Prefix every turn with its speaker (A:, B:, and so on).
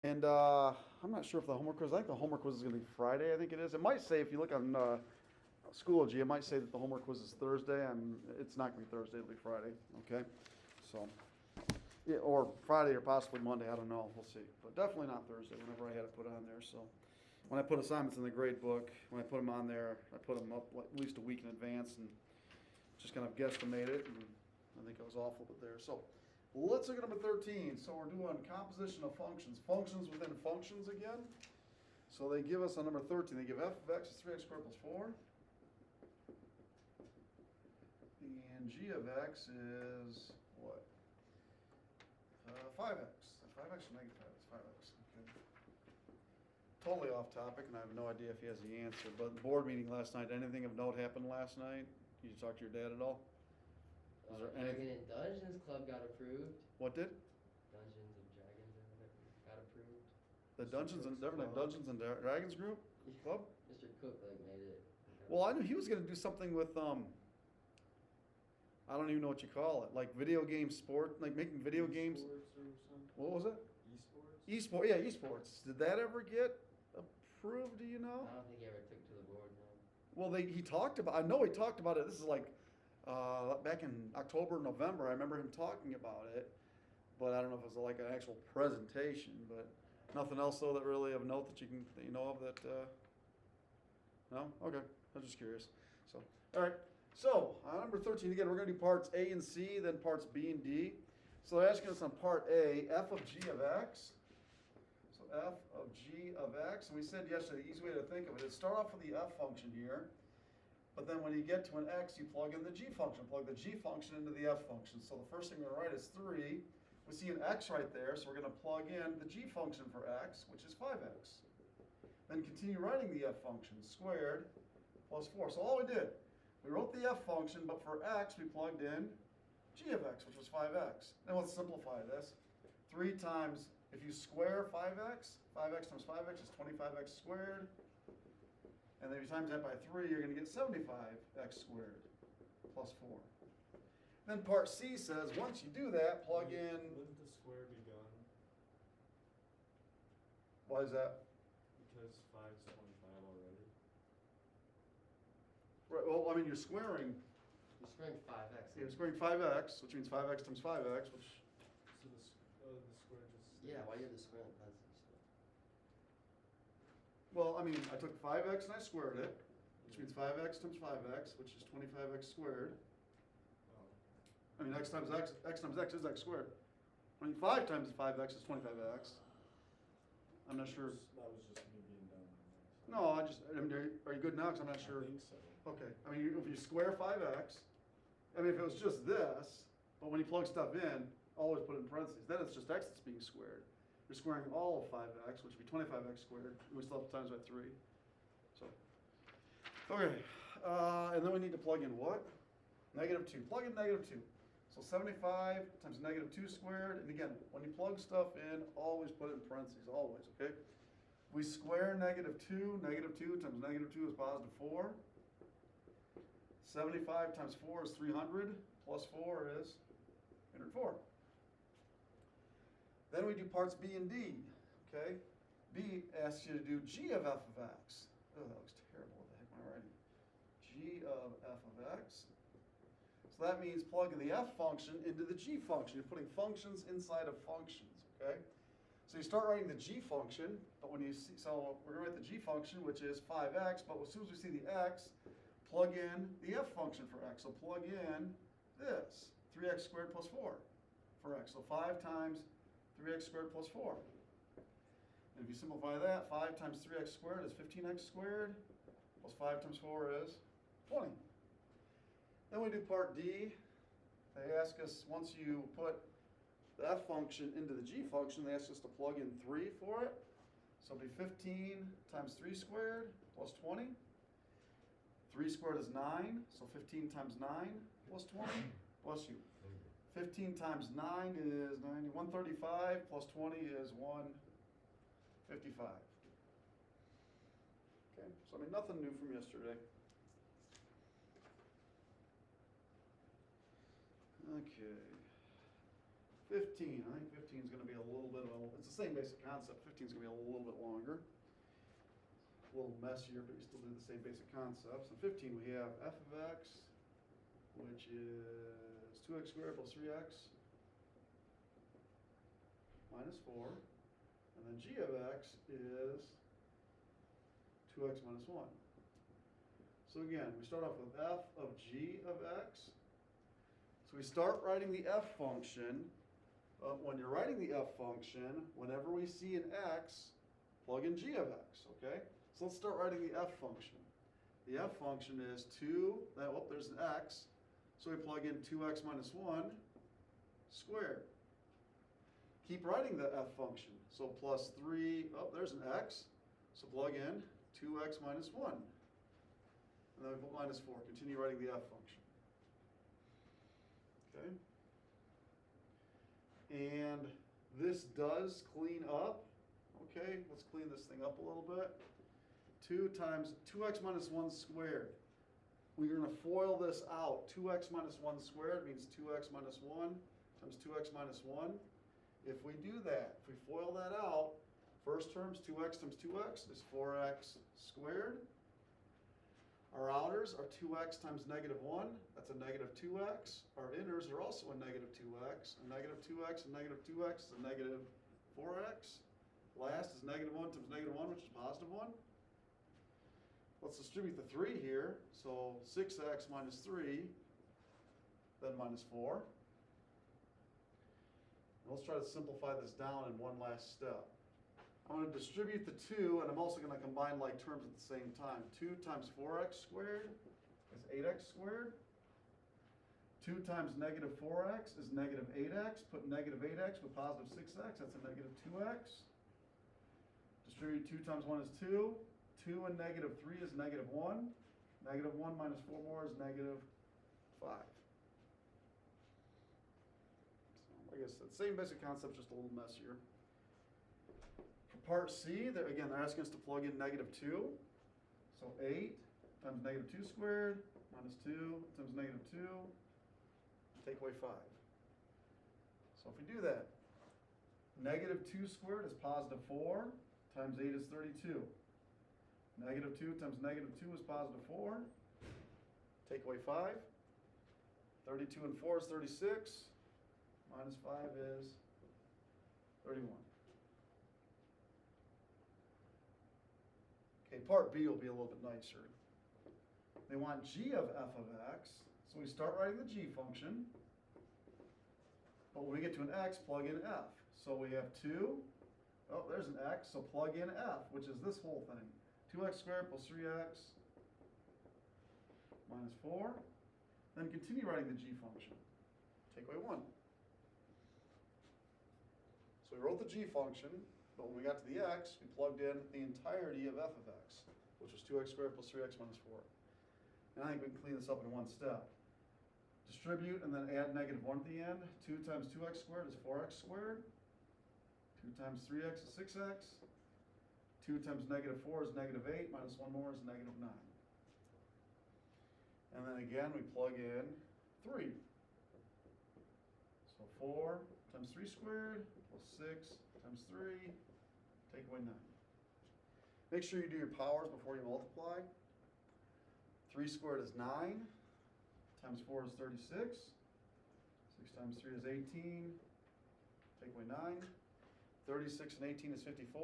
A: And I'm not sure if the homework quiz, I think the homework quiz is going to be Friday, I think it is. It might say, if you look on Schoology, it might say that the homework quiz is Thursday. It's not going to be Thursday, it'll be Friday, okay? So, yeah, or Friday or possibly Monday, I don't know, we'll see. But definitely not Thursday, whenever I had it put on there. So, when I put assignments in the grade book, when I put them on there, I put them up like at least a week in advance and just kind of guesstimate it, and I think I was off a little bit there. So, let's look at number 13. So we're doing composition of functions. Functions within functions again. So they give us on number 13, they give f of x is 3x squared plus 4. And g of x is what? 5x. 5x or negative 5? It's 5x. Okay. Totally off topic, and I have no idea if he has the answer. But the board meeting last night, anything of note happened last night? Did you talk to your dad at all?
B: Is there anything? Dragon and Dungeons Club got approved.
A: What did?
B: Dungeons and Dragons or whatever got approved.
A: The Dungeons and Dragons group club.
B: Mr. Cook made it.
A: Well, I knew he was going to do something with I don't even know what you call it, like video game sport, like making video games.
C: Or something.
A: What was it?
C: Esports.
A: Yeah, esports. Did that ever get approved? Do you know?
B: I don't think he ever took to the board. No.
A: Well, he talked about. I know he talked about it. This is like back in October, November. I remember him talking about it, but I don't know if it was like an actual presentation. But nothing else though that really of note that you know of that. No, okay. I'm just curious. So, all right. So, number 13, again, we're going to do parts A and C, then parts B and D. So they're asking us on part A, f of g of x. So f of g of x, and we said yesterday, the easy way to think of it is start off with the f function here, but then when you get to an x, you plug in the g function. Plug the g function into the f function. So the first thing we're going to write is 3. We see an x right there, so we're going to plug in the g function for x, which is 5x. Then continue writing the f function, squared plus 4. So all we did, we wrote the f function, but for x, we plugged in g of x, which was 5x. Now let's simplify this. 3 times, if you square 5x times 5x is 25x squared. And then if you times that by 3, you're going to get 75x squared plus 4. Then part C says, once you do that, plug in...
C: Wouldn't the square be gone?
A: Why is that?
C: Because 5 is 25 already.
A: Right, well, I mean, you're squaring...
B: You're squaring 5x.
A: You're squaring 5x, which means 5x times 5x, which...
C: So the square just...
B: Yeah, why you're the square and plus the square.
A: Well, I mean, I took 5x and I squared it, which means 5x times 5x, which is 25x squared.
C: Oh.
A: I mean, x times x is x squared. I mean, 5 times 5x is 25x. I'm not sure.
C: That was just me being dumb.
A: No, I mean, are you good now? Because I'm not sure.
C: I think so.
A: Okay, I mean, if you square 5x, I mean, if it was just this, but when you plug stuff in, always put it in parentheses. Then it's just x that's being squared. You're squaring all of 5x, which would be 25x squared. And we still have to times by 3. So, okay, and then we need to plug in what? Negative 2. Plug in negative 2. So 75 times negative 2 squared. And again, when you plug stuff in, always put it in parentheses, always, okay? We square negative 2. Negative 2 times negative 2 is positive 4. 75 times 4 is 300, plus 4 is 104. Then we do parts B and D, okay? B asks you to do g of f of x. Oh, that looks terrible. What the heck am I writing? G of f of x. So that means plugging the f function into the g function. You're putting functions inside of functions, okay? So you start writing the g function, but when you see, so we're going to write the g function, which is 5x, but as soon as we see the x, plug in the f function for x. So plug in this, 3x squared plus 4 for x. So 5 times 3x squared plus 4. And if you simplify that, 5 times 3x squared is 15x squared, plus 5 times 4 is 20. Then we do part D. They ask us, once you put the f function into the g function, they ask us to plug in 3 for it. So it'll be 15 times 3 squared plus 20. 3 squared is 9, so 15 times 9 plus 20. Bless you. 15 times 9 is 90. 135 plus 20 is 155. Okay, so I mean, nothing new from yesterday. Okay. 15. I think 15 is going to be a little bit of a, it's the same basic concept. 15 is going to be a little bit longer. A little messier, but you still do the same basic concepts. In 15 we have f of x, which is 2x squared plus 3x minus 4. And then g of x is 2x minus 1. So again, we start off with f of g of x. So we start writing the f function. When you're writing the f function, whenever we see an x, plug in g of x, okay? So let's start writing the f function. The f function is 2, there's an x, so we plug in 2x minus 1 squared. Keep writing the f function. So plus 3, there's an x, so plug in 2x minus 1. And then we put minus 4. Continue writing the f function. Okay? And this does clean up. Okay, let's clean this thing up a little bit. 2 times 2x minus 1 squared. We're going to FOIL this out. 2x minus 1 squared means 2x minus 1 times 2x minus 1. If we do that, if we FOIL that out, first term's 2x times 2x is 4x squared. Our outers are 2x times negative 1. That's a negative 2x. Our inners are also a negative 2x. A negative 2x and negative 2x is a negative 4x. Last is negative 1 times negative 1, which is positive 1. Let's distribute the 3 here. So 6x minus 3, then minus 4. Let's try to simplify this down in one last step. I'm going to distribute the 2, and I'm also going to combine like terms at the same time. 2 times 4x squared is 8x squared. 2 times negative 4x is negative 8x. Put negative 8x with positive 6x. That's a negative 2x. Distribute 2 times 1 is 2. 2 and negative 3 is negative 1. Negative 1 minus 4 more is negative 5. So, like I said, same basic concept, just a little messier. For part C, they're asking us to plug in negative 2. So 8 times negative 2 squared minus 2 times negative 2, take away 5. So if we do that, negative 2 squared is positive 4 times 8 is 32. Negative 2 times negative 2 is positive 4. Take away 5. 32 and 4 is 36. Minus 5 is 31. Okay, part B will be a little bit nicer. They want g of f of x. So we start writing the g function. But when we get to an x, plug in f. So we have 2. Oh, there's an x, so plug in f, which is this whole thing. 2x squared plus 3x minus 4. Then continue writing the g function. Take away 1. So we wrote the g function, but when we got to the x, we plugged in the entirety of f of x, which was 2x squared plus 3x minus 4. And I think we can clean this up in one step. Distribute and then add negative 1 at the end. 2 times 2x squared is 4x squared. 2 times 3x is 6x. 2 times negative 4 is negative 8, minus 1 more is negative 9. And then again, we plug in 3. So 4 times 3 squared plus 6 times 3, take away 9. Make sure you do your powers before you multiply. 3 squared is 9, times 4 is 36, 6 times 3 is 18, take away 9. 36 and 18 is 54.